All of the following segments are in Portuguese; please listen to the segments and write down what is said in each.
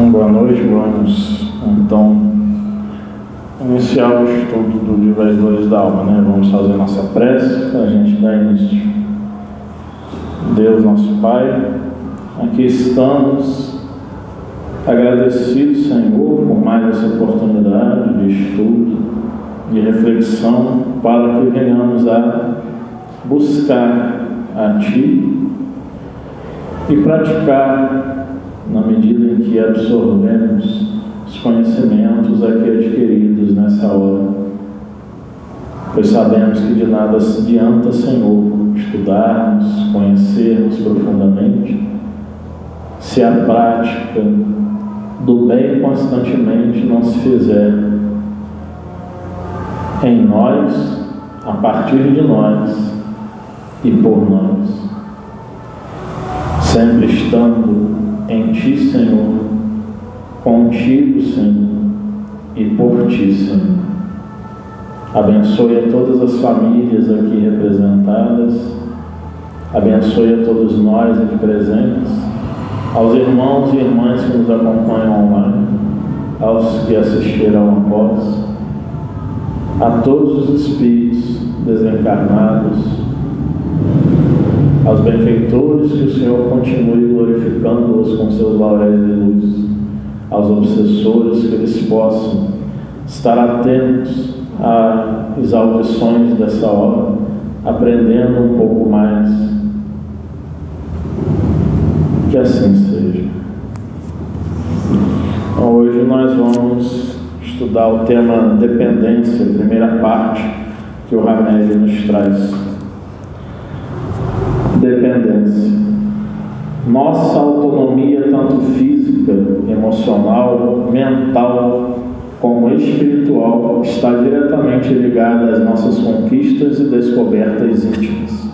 Boa noite, vamos então iniciar o estudo do livro As Dores da Alma, né? Vamos fazer nossa prece para a gente dar início. Deus, nosso Pai, aqui estamos agradecidos, Senhor, por mais essa oportunidade de estudo, de reflexão, para que venhamos a buscar a Ti e praticar na medida em que absorvemos os conhecimentos aqui adquiridos nessa hora. Pois sabemos que de nada adianta, Senhor, estudarmos, conhecermos profundamente, se a prática do bem constantemente não se fizer em nós, a partir de nós e por nós. Sempre estando em Ti, Senhor, contigo, Senhor, e por Ti, Senhor. Abençoe a todas as famílias aqui representadas, abençoe a todos nós aqui presentes, aos irmãos e irmãs que nos acompanham online, aos que assistirão após, a todos os espíritos desencarnados, aos benfeitores, que o Senhor continue glorificando-os com seus lauréis de luz, aos obsessores, que eles possam estar atentos às audições dessa hora, aprendendo um pouco mais. Que assim seja. Então, hoje nós vamos estudar o tema dependência, primeira parte que o Hamed nos traz. Dependência. Nossa autonomia, tanto física, emocional, mental, como espiritual, está diretamente ligada às nossas conquistas e descobertas íntimas.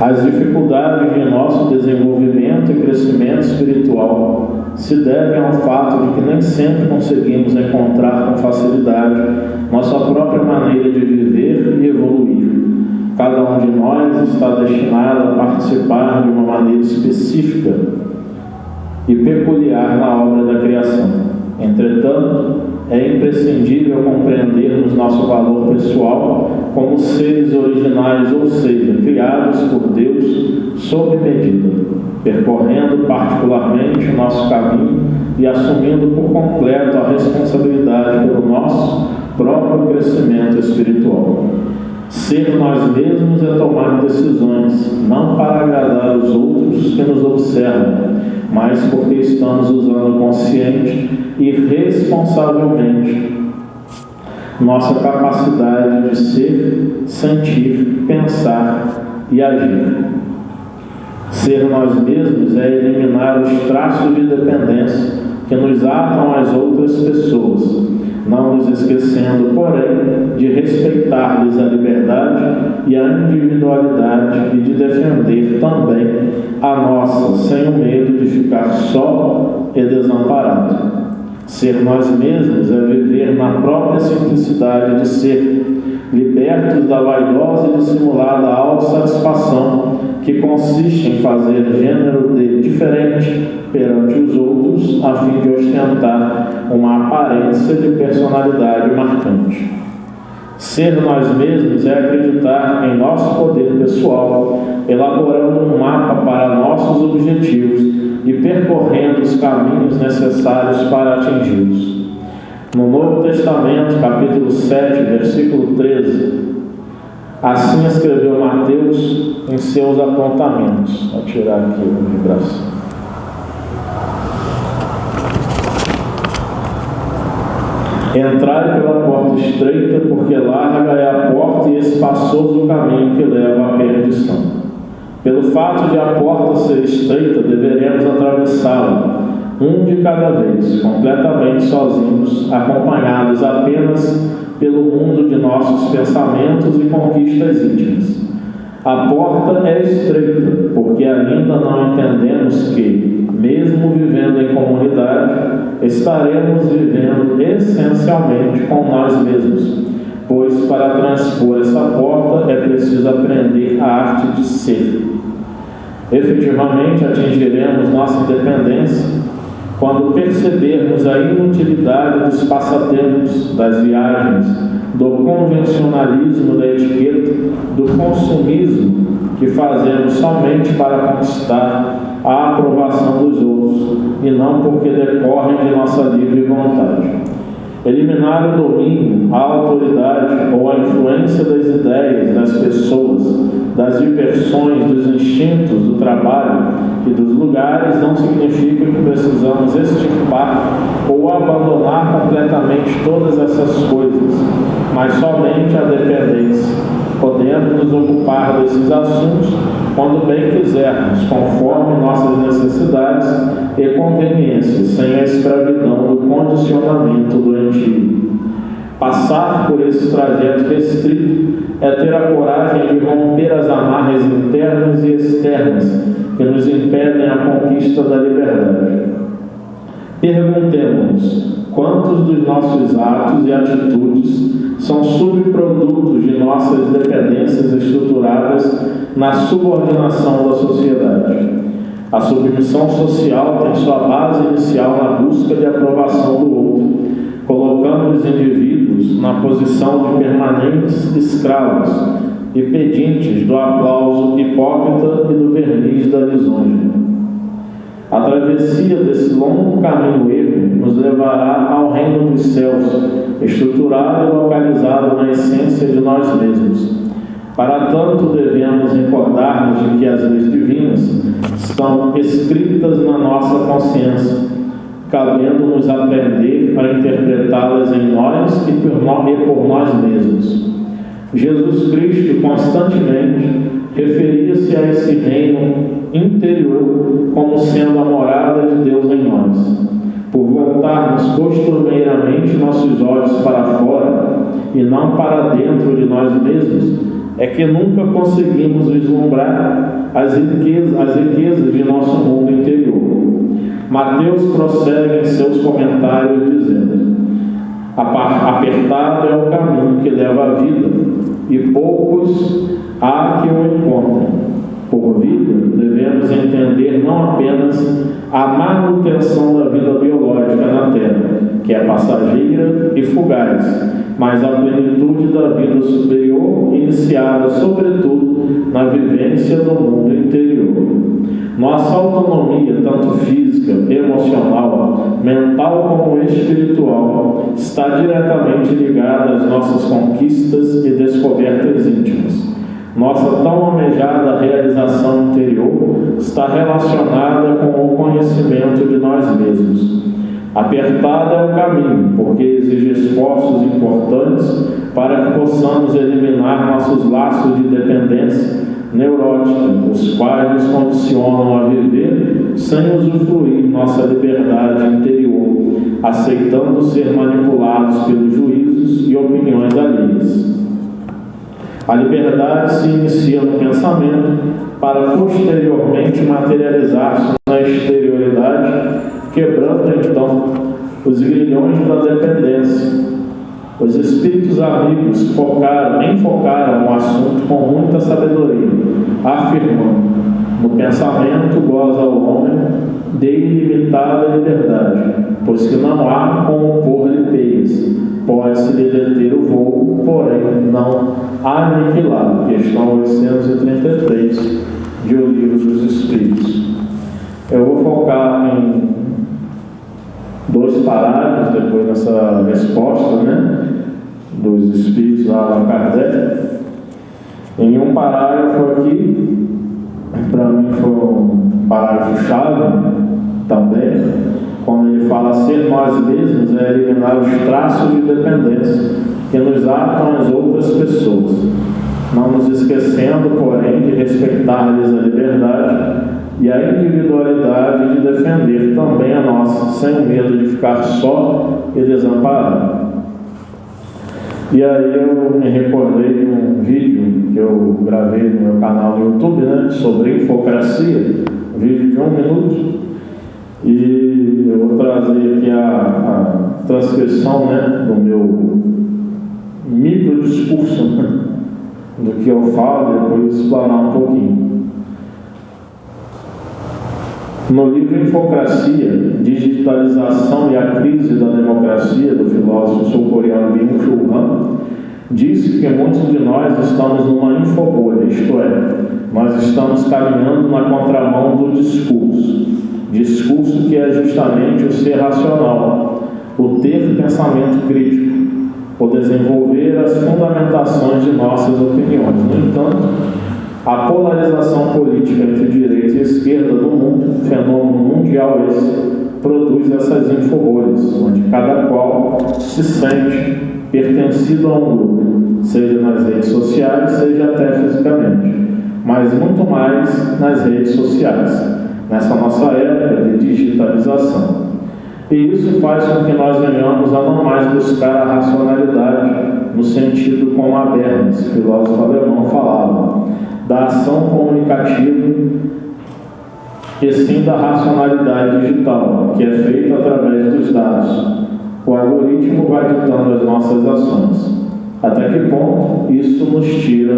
As dificuldades de nosso desenvolvimento e crescimento espiritual se devem ao fato de que nem sempre conseguimos encontrar com facilidade nossa própria maneira de viver e evoluir. Cada um de nós está destinado a participar de uma maneira específica e peculiar na obra da criação. Entretanto, é imprescindível compreendermos nosso valor pessoal como seres originais, ou seja, criados por Deus sob medida, percorrendo particularmente o nosso caminho e assumindo por completo a responsabilidade pelo nosso próprio crescimento espiritual. Ser nós mesmos é tomar decisões, não para agradar os outros que nos observam, mas porque estamos usando consciente e responsavelmente nossa capacidade de ser, sentir, pensar e agir. Ser nós mesmos é eliminar os traços de dependência que nos atam às outras pessoas, não nos esquecendo, porém, de respeitar-lhes a liberdade e a individualidade e de defender também a nossa, sem o medo de ficar só e desamparado. Ser nós mesmos é viver na própria simplicidade de ser, libertos da vaidosa e dissimulada autossatisfação que consiste em fazer gênero de diferente perante os outros, a fim de ostentar uma aparência de personalidade marcante. Ser nós mesmos é acreditar em nosso poder pessoal, elaborando um mapa para nossos objetivos e percorrendo os caminhos necessários para atingi-los. No Novo Testamento, capítulo 7, versículo 13, assim escreveu Mateus em seus apontamentos. Vou tirar aqui a vibração. Entrai pela porta estreita, porque larga é a porta e espaçoso o caminho que leva à perdição. Pelo fato de a porta ser estreita, deveremos atravessá-la, um de cada vez, completamente sozinhos, acompanhados apenas pelo mundo de nossos pensamentos e conquistas íntimas. A porta é estreita, porque ainda não entendemos que, mesmo vivendo em comunidade, estaremos vivendo essencialmente com nós mesmos, pois para transpor essa porta é preciso aprender a arte de ser. Efetivamente atingiremos nossa independência quando percebermos a inutilidade dos passatempos, das viagens, do convencionalismo da etiqueta, do consumismo que fazemos somente para conquistar a aprovação dos outros e não porque decorrem de nossa livre vontade. Eliminar o domínio, a autoridade ou a influência das ideias, das pessoas, das diversões, dos instintos, do trabalho e dos lugares não significa que precisamos extirpar ou abandonar completamente todas essas coisas, mas somente a dependência. Podemos nos ocupar desses assuntos quando bem quisermos, conforme nossas necessidades e conveniências, sem a escravidão do condicionamento doentio. Passar por esse trajeto restrito é ter a coragem de romper as amarras internas e externas que nos impedem a conquista da liberdade. Perguntemos-nos quantos dos nossos atos e atitudes são subprodutos de nossas dependências estruturadas na subordinação da sociedade. A submissão social tem sua base inicial na busca de aprovação do outro, colocando os indivíduos na posição de permanentes escravos e pedintes do aplauso hipócrita e do verniz da lisonja. A travessia desse longo caminho erro nos levará ao reino dos céus, estruturado e localizado na essência de nós mesmos. Para tanto, devemos recordar-nos de que as leis divinas estão escritas na nossa consciência, cabendo-nos aprender a interpretá-las em nós e por nós mesmos. Jesus Cristo constantemente referia-se a esse reino interior como sendo a morada de Deus em nós. Por voltarmos costumeiramente nossos olhos para fora e não para dentro de nós mesmos, é que nunca conseguimos vislumbrar as riquezas de nosso mundo interior. Mateus prossegue em seus comentários dizendo: apertado é o caminho que leva à vida, e poucos há que o encontrem. Por vida, devemos entender não apenas a manutenção da vida biológica na Terra, que é passageira e fugaz, mas a plenitude da vida superior, iniciada, sobretudo, na vivência do mundo interior. Nossa autonomia, tanto física, emocional, mental como espiritual, está diretamente ligada às nossas conquistas e descobertas íntimas. Nossa tão almejada realização interior está relacionada com o conhecimento de nós mesmos. Apertado é o caminho, porque exige esforços importantes para que possamos eliminar nossos laços de dependência neurótica, os quais nos condicionam a viver sem usufruir nossa liberdade interior, aceitando ser manipulados pelos juízos e opiniões alheias. A liberdade se inicia no pensamento para posteriormente materializar-se na exterioridade, quebrando então os grilhões da dependência. Os espíritos amigos enfocaram o assunto com muita sabedoria, afirmando: no pensamento goza o homem de ilimitada liberdade, pois que não há como pôr-lhe peias, pode-se-lhe deter o voo, porém não aniquilá-lo. Questão 833 de O Livro dos Espíritos. Eu vou focar em 2 parágrafos depois dessa resposta, dos Espíritos lá Allan Kardec. Em um parágrafo aqui, para mim foi um parágrafo-chave também, quando ele fala: ser nós mesmos é eliminar os traços de dependência que nos atam às outras pessoas, não nos esquecendo, porém, de respeitar-lhes a liberdade e a individualidade de defender também a nossa, sem o medo de ficar só e desamparado. E aí eu me recordei de um vídeo que eu gravei no meu canal no YouTube, sobre infocracia, um vídeo de 1 minuto, e eu vou trazer aqui a transcrição do meu micro discurso, do que eu falo, e depois explanar um pouquinho. No livro Infocracia, Digitalização e a Crise da Democracia, do filósofo sul-coreano Byung-Chul Han, disse que muitos de nós estamos numa infobolha, isto é, nós estamos caminhando na contramão do discurso que é justamente o ser racional, o ter pensamento crítico, o desenvolver as fundamentações de nossas opiniões. No entanto, a polarização política entre direita e esquerda no mundo, fenômeno mundial esse, produz essas infobolhas, onde cada qual se sente pertencido a um grupo, seja nas redes sociais, seja até fisicamente, mas muito mais nas redes sociais, nessa nossa época de digitalização. E isso faz com que nós venhamos a não mais buscar a racionalidade no sentido como Habermas, filósofo alemão, falava, da ação comunicativa e sim da racionalidade digital, que é feita através dos dados. O algoritmo vai ditando as nossas ações. Até que ponto isso nos tira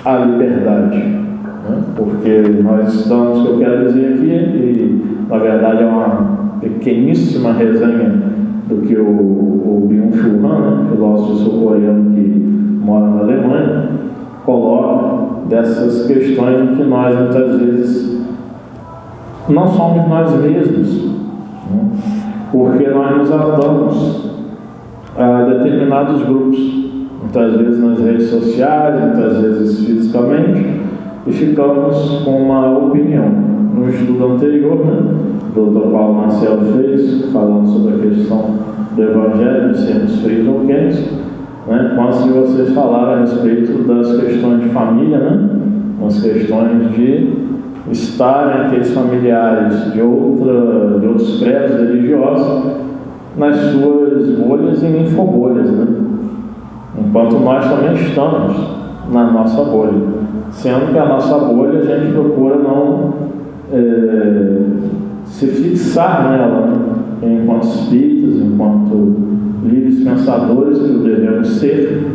a liberdade? Né? Porque nós estamos, o que eu quero dizer aqui, e na verdade é uma pequeníssima resenha do que o Byung-Chul Han, filósofo sul-coreano que mora na Alemanha, coloca dessas questões em que nós muitas vezes não somos nós mesmos, né? Porque nós nos atamos a determinados grupos, muitas vezes nas redes sociais, muitas vezes fisicamente, e ficamos com uma opinião. No estudo anterior, né, o Dr. Paulo Marcelo fez, falando sobre a questão do Evangelho, de sermos frios ou quentes, né, quanto de vocês falaram a respeito das questões de família, né, as questões de estarem aqueles familiares de outros credos religiosos nas suas bolhas e infobolhas, né? Enquanto nós também estamos na nossa bolha, sendo que a nossa bolha a gente procura não se fixar nela, né? Enquanto espíritas, enquanto livres pensadores que devemos ser,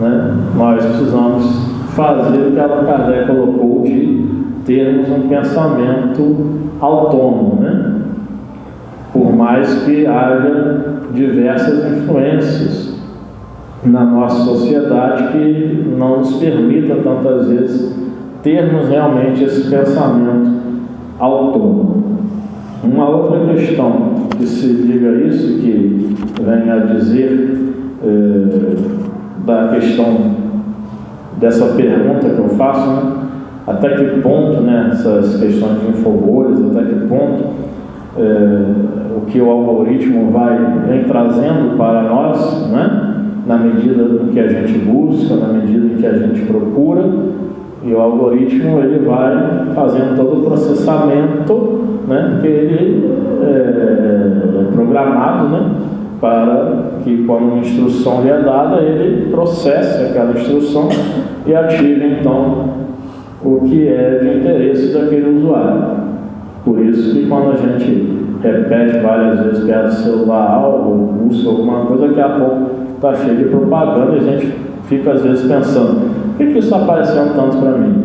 né? Nós precisamos fazer o que Allan Kardec colocou de termos um pensamento autônomo, né? Por mais que haja diversas influências na nossa sociedade que não nos permita tantas vezes termos realmente esse pensamento autônomo. Uma outra questão que se liga a isso, que vem a dizer da questão dessa pergunta que eu faço, né? Até que ponto, né, essas questões de infobolhas, até que ponto o que o algoritmo vem trazendo para nós, né, na medida em que a gente busca, na medida em que a gente procura, e o algoritmo ele vai fazendo todo o processamento, né, que ele é programado, né, para que quando uma instrução lhe é dada, ele processe aquela instrução e ative então o que é de interesse daquele usuário. Por isso que quando a gente repete várias vezes que é do celular algo, busca alguma coisa, daqui a pouco está cheio de propaganda e a gente fica às vezes pensando, por que isso está aparecendo tanto para mim?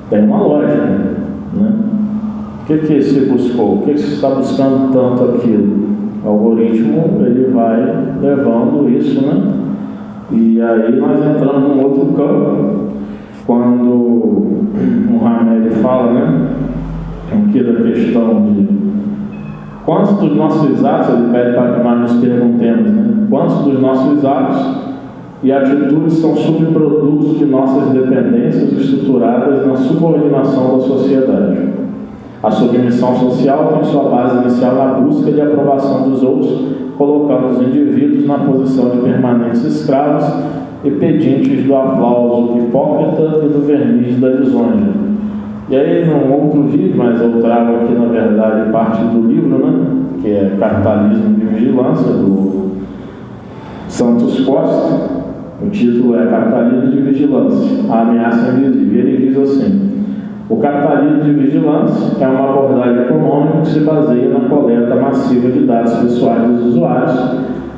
Tem uma lógica, né? O que se buscou? O que se está buscando tanto aquilo? O algoritmo ele vai levando isso, né? E aí nós entramos num outro campo, quando o Hamed fala, né, aqui da questão de quantos dos nossos atos, ele pede para que nós nos perguntemos, né, quantos dos nossos atos e atitudes são subprodutos de nossas dependências estruturadas na subordinação da sociedade. A submissão social tem sua base inicial na busca de aprovação dos outros, colocando os indivíduos na posição de permanentes escravos e pedintes do aplauso hipócrita e do verniz da lisonja. E aí, num outro vídeo, mas eu trago aqui, na verdade, parte do livro, né, que é Capitalismo de Vigilância, do Santos Costa. O título é Capitalismo de Vigilância, a ameaça invisível. E ele diz assim: o capitalismo de vigilância é uma abordagem econômica que se baseia na coleta massiva de dados pessoais dos usuários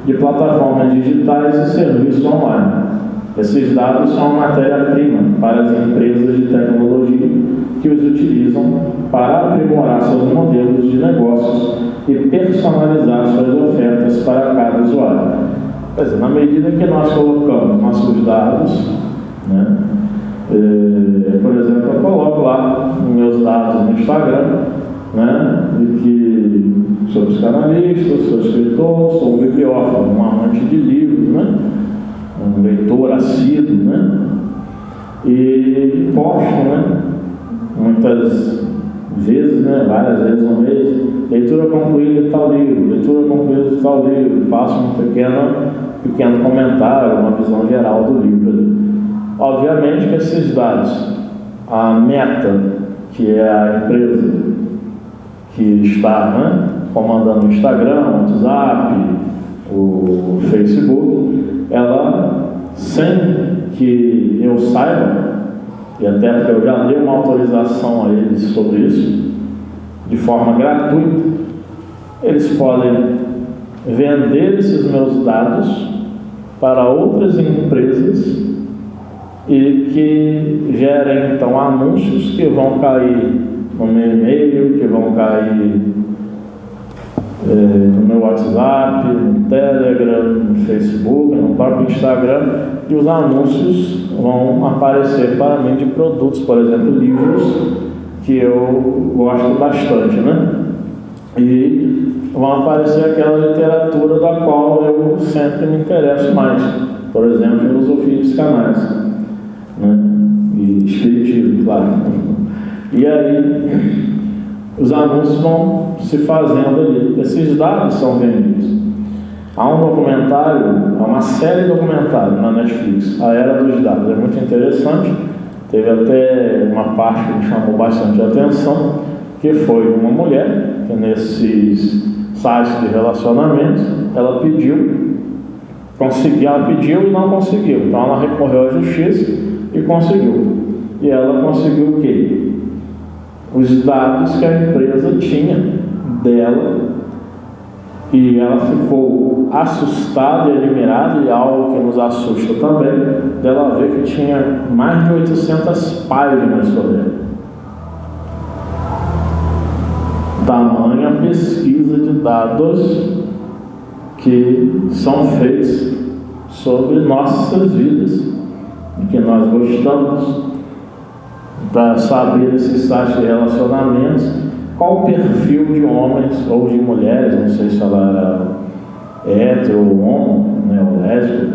de plataformas digitais e serviços online. Esses dados são a matéria-prima para as empresas de tecnologia que os utilizam para aprimorar seus modelos de negócios e personalizar suas ofertas para cada usuário. Quer dizer, na medida que nós colocamos nossos dados, né, por exemplo, eu coloco lá meus dados no Instagram, né, de que sou psicanalista, sou escritor, sou um bibliófilo, um amante de livros, né, um leitor assíduo, né, e posto, né, muitas vezes, né, várias vezes no mês, leitura concluída de tal livro, leitura concluída de tal livro, faço um pequeno comentário, uma visão geral do livro. Obviamente que esses dados, a Meta, que é a empresa que está, né, comandando o Instagram, o WhatsApp, o Facebook, ela, sem que eu saiba, e até porque eu já dei uma autorização a eles sobre isso, de forma gratuita, eles podem vender esses meus dados para outras empresas e que gerem, então, anúncios que vão cair no meu e-mail, que vão cair no meu WhatsApp, no Telegram, no Facebook, no próprio Instagram, e os anúncios vão aparecer para mim de produtos, por exemplo, livros que eu gosto bastante, né? E vão aparecer aquela literatura da qual eu sempre me interesso mais, por exemplo, filosofia e psicanálise, né? E espiritismo, claro. E aí os anúncios vão se fazendo ali. Esses dados são vendidos. Há um documentário, há uma série de documentários na Netflix, A Era dos Dados, é muito interessante. Teve até uma parte que me chamou bastante atenção, que foi uma mulher que nesses sites de relacionamento, ela pediu e não conseguiu. Então ela recorreu à justiça e conseguiu. E ela conseguiu o quê? Os dados que a empresa tinha dela, e ela ficou assustada e admirada, e algo que nos assusta também, dela ver que tinha mais de 800 páginas sobre ela. Tamanha pesquisa de dados que são feitos sobre nossas vidas, de que nós gostamos, para saber esses sites de relacionamentos, qual o perfil de homens ou de mulheres, não sei se ela era hétero ou homo, né, ou lésbica,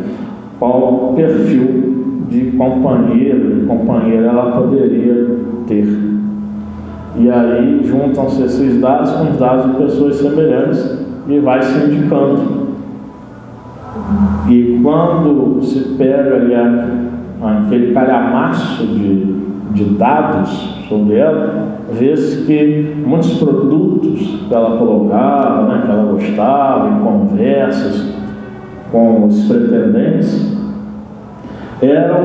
qual o perfil de companheiro, de companheira ela poderia ter. E aí juntam-se esses dados com os dados de pessoas semelhantes e vai se indicando. E quando se pega ali aquele calhamaço de dados sobre ela, vê-se que muitos produtos que ela colocava, né, que ela gostava, em conversas com os pretendentes, eram,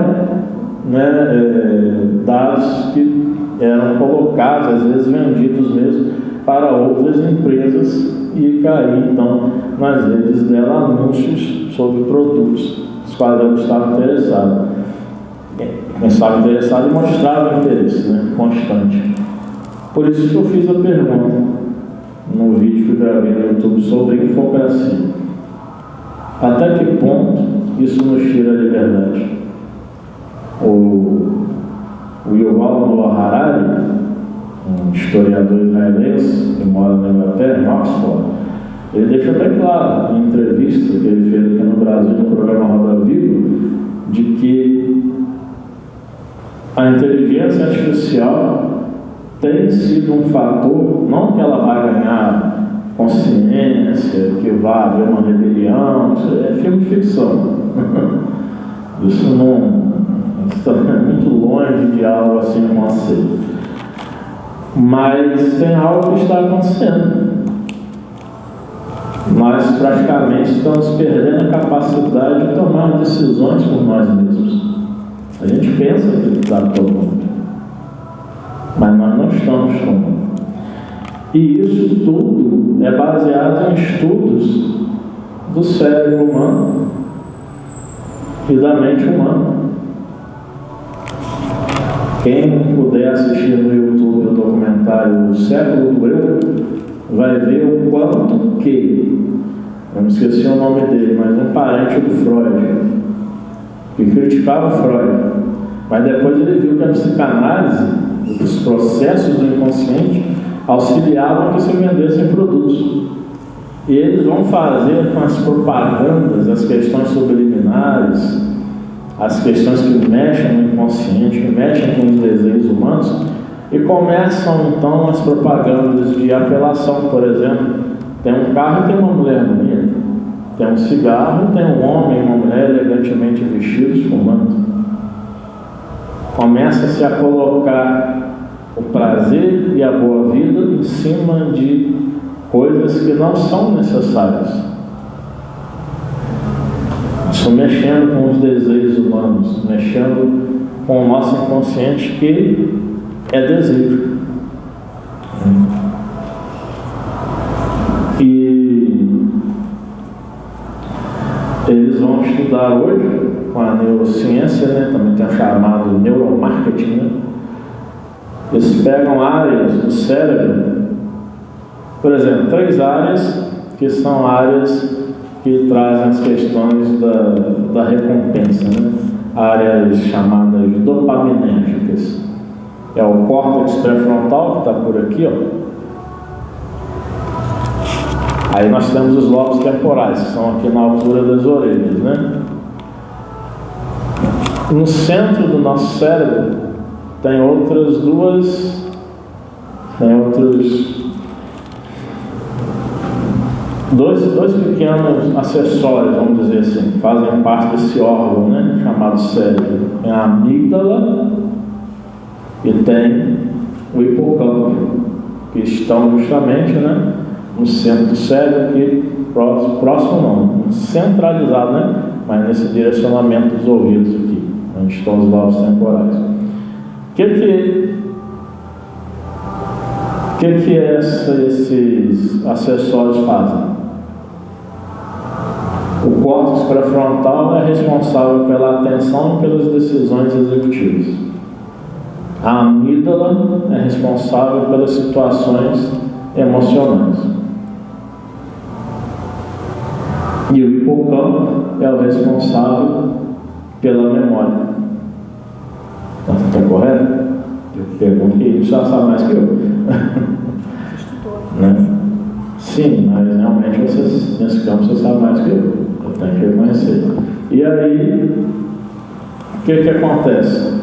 né, dados que eram colocados, às vezes vendidos mesmo, para outras empresas, e cair então nas redes dela anúncios sobre produtos os quais ela estava interessada. Estava interessado e mostrava interesse, né, constante. Por isso que eu fiz a pergunta no vídeo que eu gravei no YouTube sobre a infocracia. Até que ponto isso nos tira a liberdade? O Yuval Noah Harari, um historiador israelense que mora na Inglaterra, em Oxford, ele deixa bem claro, em entrevista que ele fez aqui no Brasil, no programa Roda Viva, de que a inteligência artificial tem sido um fator, não que ela vai ganhar consciência, que vai haver uma rebelião, isso é filme de ficção. Isso não está muito longe de algo assim como aceito. Mas tem algo que está acontecendo. Nós praticamente estamos perdendo a capacidade de tomar decisões por nós mesmos. A gente pensa que está tomando, mas nós não estamos tomando. E isso tudo é baseado em estudos do cérebro humano. e da mente humana. Quem puder assistir no YouTube o documentário O Século do Eu, vai ver o quanto que, eu não esqueci o nome dele, mas um parente do Freud, que criticava o Freud, mas depois ele viu que a psicanálise, os processos do inconsciente, auxiliavam que se vendessem produtos. E eles vão fazer com as propagandas, as questões subliminares, as questões que mexem no inconsciente, que mexem com os desejos humanos, e começam então as propagandas de apelação. Por exemplo, tem um carro e tem uma mulher bonita, tem um cigarro, tem um homem e uma mulher elegantemente vestidos fumando. Começa-se a colocar o prazer e a boa vida em cima de coisas que não são necessárias. Isso mexendo com os desejos humanos, mexendo com o nosso inconsciente, que é desejo. E eles vão estudar hoje com a neurociência, né? Também tem o chamado neuromarketing, né? Eles pegam áreas do cérebro, por exemplo, 3 áreas que são áreas que trazem as questões da recompensa, né? Áreas chamadas de dopaminérgicas. É o córtex pré-frontal, que está por aqui, ó. Aí nós temos os lobos temporais, que são aqui na altura das orelhas, né? No centro do nosso cérebro tem outros dois pequenos acessórios, vamos dizer assim, que fazem parte desse órgão, né, chamado cérebro. Tem a amígdala e tem o hipocampo, que estão justamente, né, no centro do cérebro, aqui próximo não, centralizado, né, mas nesse direcionamento dos ouvidos aqui, onde estão os lobos temporais. O que esses acessórios fazem? O córtex pré-frontal é responsável pela atenção e pelas decisões executivas. A amígdala é responsável pelas situações emocionais. E o hipocampo é o responsável pela memória. Está correto? Eu pergunto que ele já sabe mais que eu. Né? Sim, mas realmente nesse campo você sabe mais que eu. Eu tenho que reconhecer. E aí, o que acontece?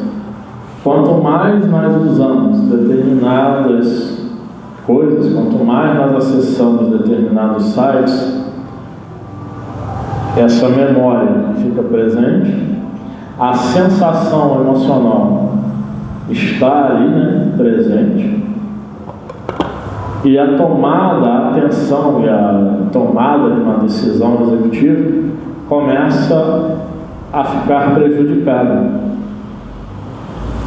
Quanto mais nós usamos determinadas coisas, quanto mais nós acessamos determinados sites, essa memória fica presente, a sensação emocional está ali, né, presente, e a tomada, a atenção e a tomada de uma decisão executiva começa a ficar prejudicada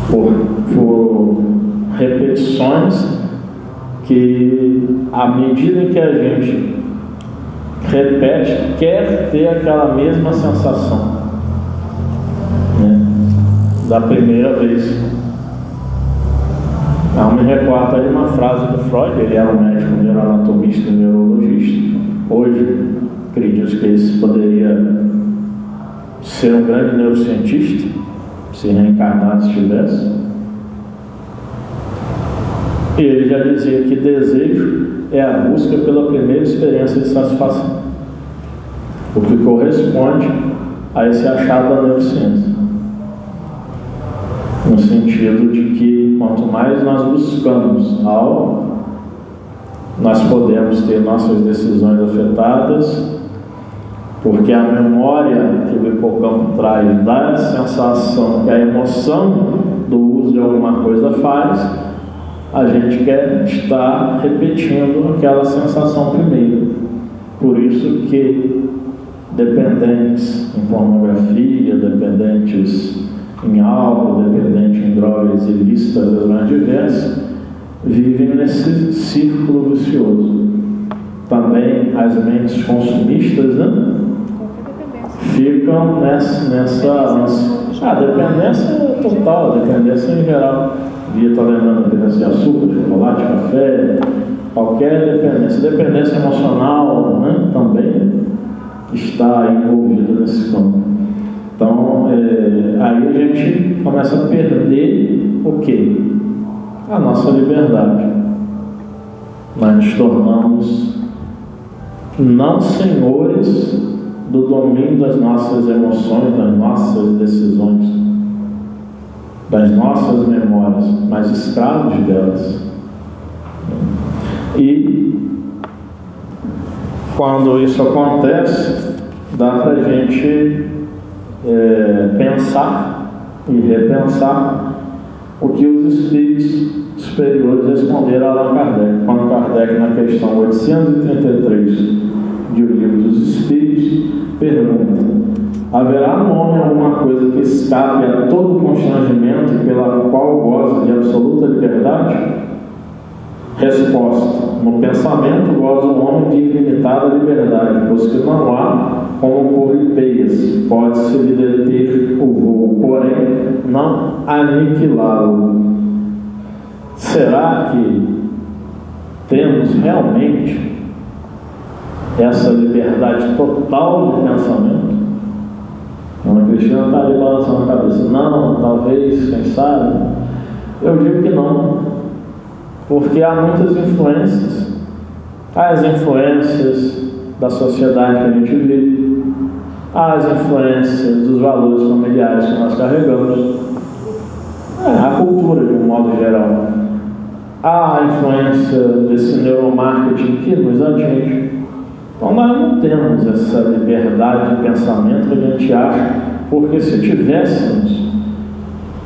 por repetições que, à medida que a gente repete, quer ter aquela mesma sensação, né, da primeira vez. Eu me recordo aí uma frase do Freud. Ele era um médico neuroanatomista e neurologista. Hoje, acredito que ele poderia ser um grande neurocientista, se reencarnado estivesse. E ele já dizia que desejo é a busca pela primeira experiência de satisfação, o que corresponde a esse achado da neurociência, no sentido de que quanto mais nós buscamos algo, nós podemos ter nossas decisões afetadas, porque a memória que o hipocampo traz da sensação, que a emoção do uso de alguma coisa faz, a gente quer estar repetindo aquela sensação primeiro. Por isso que dependentes em pornografia, dependentes em álcool, dependentes em drogas ilícitas das mais diversas, vivem nesse círculo vicioso. Também as mentes consumistas, né? ficam nessa ânsia. A dependência é total, a dependência em geral. Estou lembrando dependência de açúcar, chocolate, café, qualquer dependência. Dependência emocional, né, também está envolvida nesse campo. Então, aí a gente começa a perder o quê? A nossa liberdade. Nós nos tornamos não senhores do domínio das nossas emoções, das nossas decisões, das nossas memórias, mas escravos delas. E quando isso acontece, dá para a gente pensar e repensar o que os espíritos superiores responderam a Allan Kardec. Quando Kardec, na questão 833 de O Livro dos Espíritos, pergunta: haverá no homem alguma coisa que escape a todo constrangimento e pela qual goza de absoluta liberdade? Resposta: no pensamento goza o homem de ilimitada liberdade, pois que não há como pôr-lhe peias, pode-se lhe deter o voo, porém não aniquilá-lo. Será que temos realmente essa liberdade total de pensamento? Ana Cristina está ali balançando a cabeça. Não, talvez, quem sabe? Eu digo que não, porque há muitas influências. Há as influências da sociedade que a gente vive, há as influências dos valores familiares que nós carregamos, a cultura de um modo geral, há a influência desse neuromarketing que nos atinge. Então nós não temos essa liberdade de pensamento que a gente acha, porque se tivéssemos,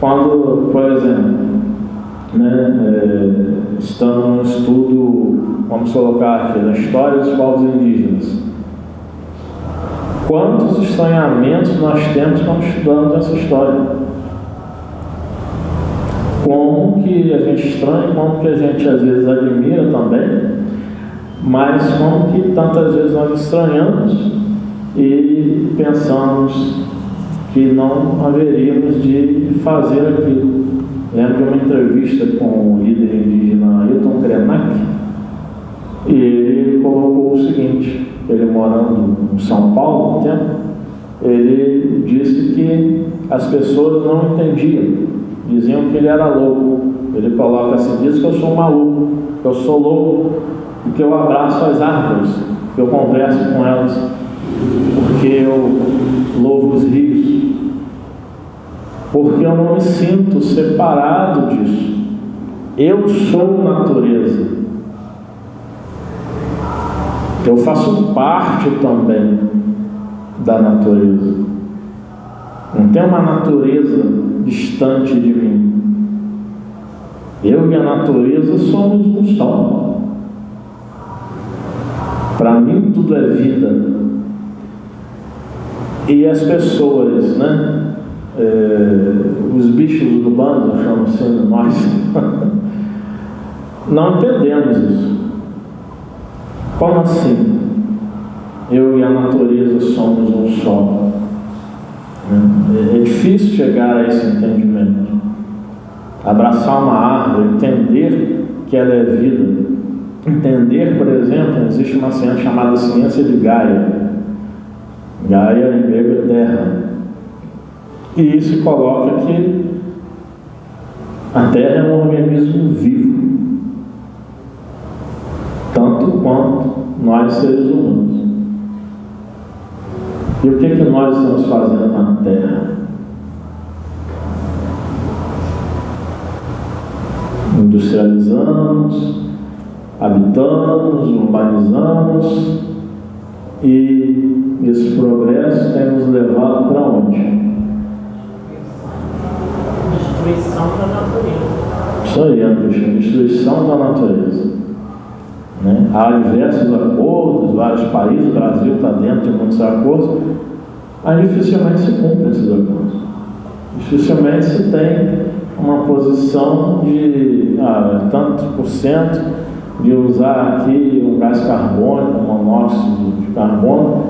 quando, por exemplo, estamos num estudo, vamos colocar aqui, na história dos povos indígenas, quantos estranhamentos nós temos quando estudamos essa história? Como que a gente estranha, como que a gente às vezes admira também, mas como que tantas vezes nós estranhamos e pensamos que não haveríamos de fazer aquilo. Lembro de uma entrevista com o líder indígena Ailton Krenak, e ele colocou o seguinte: ele morando em São Paulo há um tempo, ele disse que as pessoas não entendiam, diziam que ele era louco. Ele coloca assim: diz que eu sou maluco, que eu sou louco, porque eu abraço as árvores, que eu converso com elas, porque eu louvo os rios, porque eu não me sinto separado disso. Eu sou natureza. Eu faço parte também da natureza. Não tem uma natureza distante de mim. Eu e a natureza somos um só. Para mim tudo é vida. E as pessoas, os bichos do bando, chamam assim, nós, não entendemos isso. Como assim? Eu e a natureza somos um só. É difícil chegar a esse entendimento. Abraçar uma árvore, entender que ela é vida. Entender, por exemplo, existe uma ciência chamada ciência de Gaia. Gaia em grego é terra. E isso coloca que a Terra é um organismo vivo, tanto quanto nós seres humanos. E o que nós estamos fazendo na Terra? Industrializamos, habitamos, urbanizamos, e esse progresso tem nos levado para onde? Destruição da natureza. Isso aí, André, destruição da natureza. Há diversos acordos, vários países, o Brasil está dentro de muitos acordos, mas dificilmente se cumprem esses acordos. Dificilmente se tem uma posição de tantos por cento de usar aqui um gás carbônico, um monóxido de carbono,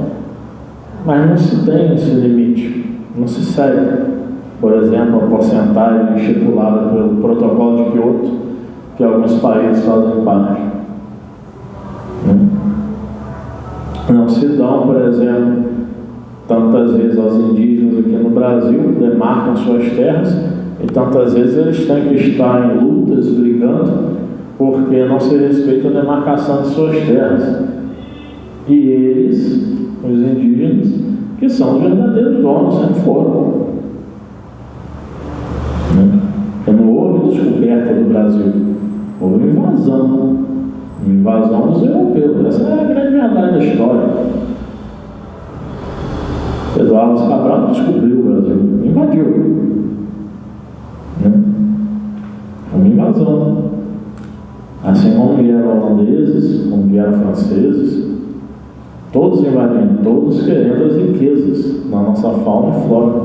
mas não se tem esse limite, não se segue, por exemplo, a porcentagem estipulada pelo protocolo de Kyoto, que alguns países fazem parte. Não se dão, por exemplo, tantas vezes aos indígenas aqui no Brasil, demarcam suas terras, e tantas vezes eles têm que estar em lutas, brigando, porque não se respeita a demarcação de suas terras. E eles, os indígenas, que são os verdadeiros donos, sempre foram. Não houve descoberta do Brasil, houve invasão dos europeus. Essa é a grande verdade da história. Pedro Álvares Cabral descobriu o Brasil, invadiu. Foi uma invasão. Assim como vieram holandeses, como vieram franceses, todos invadindo, todos querendo as riquezas na nossa fauna e flora,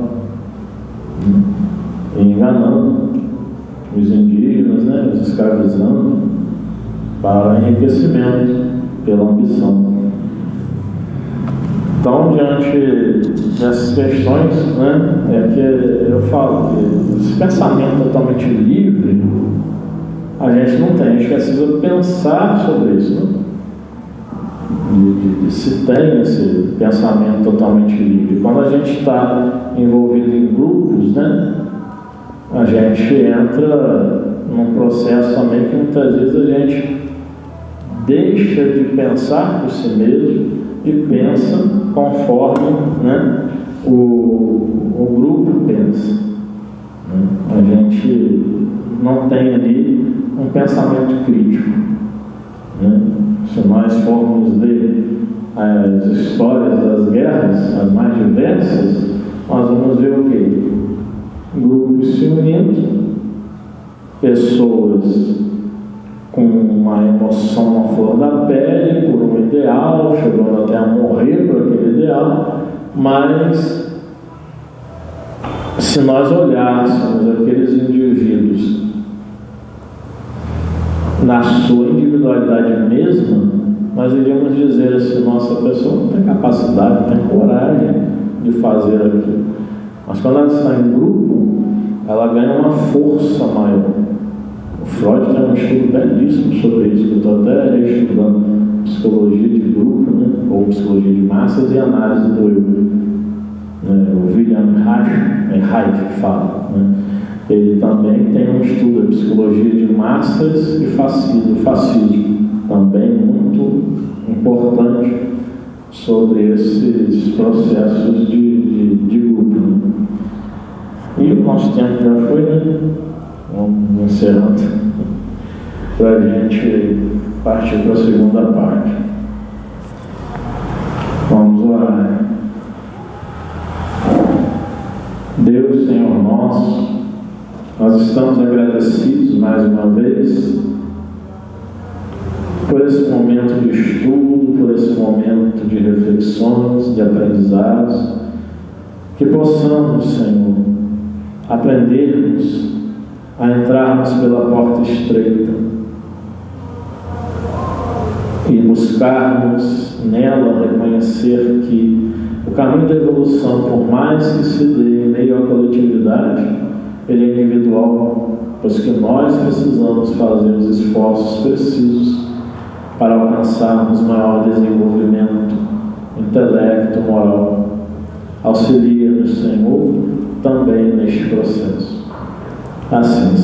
e enganando os indígenas, os escravizando para enriquecimento, pela ambição. Então, diante dessas questões, é que eu falo que esse pensamento totalmente livre, a gente não tem, a gente precisa pensar sobre isso, de se tem esse pensamento totalmente livre. Quando a gente está envolvido em grupos, a gente entra num processo também que muitas vezes a gente deixa de pensar por si mesmo e pensa conforme o grupo pensa. A gente não tem ali um pensamento crítico. Se nós formos ler as histórias das guerras, as mais diversas, nós vamos ver o quê? Grupos se unindo, pessoas com uma emoção à flor da pele, por um ideal, chegando até a morrer por aquele ideal, mas se nós olhássemos aqueles indivíduos na sua individualidade mesma, nós iríamos dizer assim: nossa, a pessoa não tem capacidade, não tem coragem de fazer aquilo. Mas quando ela está em grupo, ela ganha uma força maior. O Freud tem um estudo belíssimo sobre isso, que eu estou até estudando psicologia de grupo, ou psicologia de massas e análise do eu. O William Reich que fala. Ele também tem um estudo de psicologia de massas e fascismo, também muito importante sobre esses processos de grupo. E o nosso tempo já foi, Vamos encerrando, para a gente partir para a segunda parte. Vamos orar. Deus, Senhor nosso, nós estamos agradecidos mais uma vez por esse momento de estudo, por esse momento de reflexões, de aprendizados, que possamos, Senhor, aprendermos a entrarmos pela porta estreita e buscarmos nela reconhecer que o caminho da evolução, por mais que se dê em meio à coletividade, ele é individual, pois que nós precisamos fazer os esforços precisos para alcançarmos maior desenvolvimento, intelecto, moral. Auxilia-nos, Senhor, também neste processo. Assim